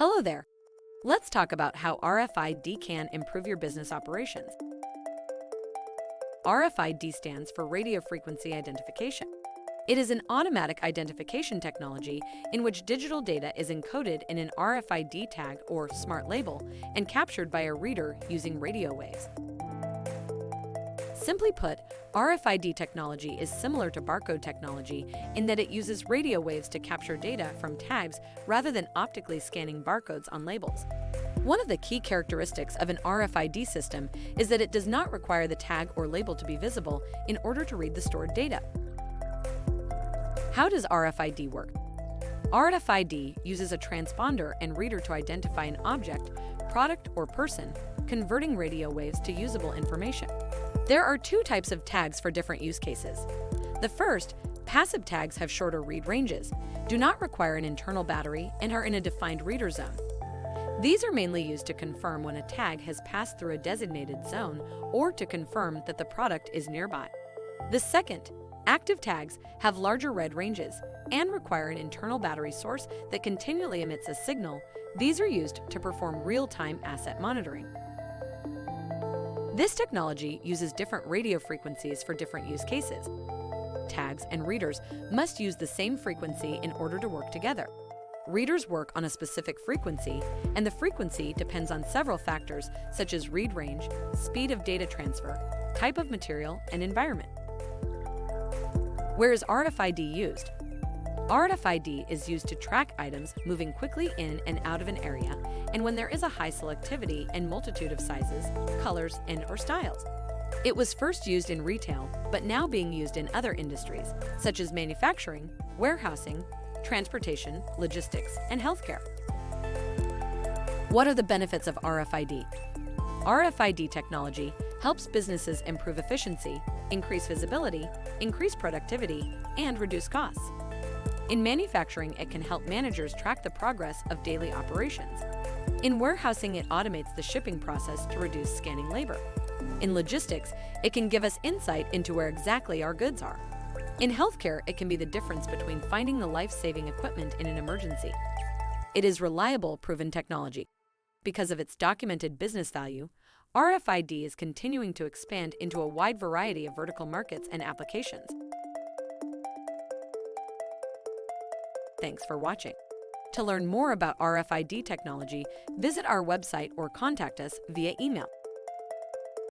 Hello there. Let's talk about how RFID can improve your business operations. RFID stands for Radio Frequency Identification. It is an automatic identification technology in which digital data is encoded in an RFID tag or smart label and captured by a reader using radio waves. Simply put, RFID technology is similar to barcode technology in that it uses radio waves to capture data from tags rather than optically scanning barcodes on labels. One of the key characteristics of an RFID system is that it does not require the tag or label to be visible in order to read the stored data. How does RFID work? RFID uses a transponder and reader to identify an object, product, or person, converting radio waves to usable information. There are two types of tags for different use cases. The first, passive tags, have shorter read ranges, do not require an internal battery, and are in a defined reader zone. These are mainly used to confirm when a tag has passed through a designated zone or to confirm that the product is nearby. The second, active tags, have larger read ranges and require an internal battery source that continually emits a signal. These are used to perform real-time asset monitoring. This technology uses different radio frequencies for different use cases. Tags and readers must use the same frequency in order to work together. Readers work on a specific frequency, and the frequency depends on several factors such as read range, speed of data transfer, type of material, and environment. Where is RFID used? RFID is used to track items moving quickly in and out of an area, and when there is a high selectivity and multitude of sizes, colors, and/or styles. It was first used in retail, but now being used in other industries, such as manufacturing, warehousing, transportation, logistics, and healthcare. What are the benefits of RFID? RFID technology helps businesses improve efficiency, increase visibility, increase productivity, and reduce costs. In manufacturing, it can help managers track the progress of daily operations. In warehousing, it automates the shipping process to reduce scanning labor. In logistics, it can give us insight into where exactly our goods are. In healthcare, it can be the difference between finding the life-saving equipment in an emergency. It is reliable, proven technology. Because of its documented business value, RFID is continuing to expand into a wide variety of vertical markets and applications. Thanks for watching. To learn more about RFID technology, visit our website or contact us via email.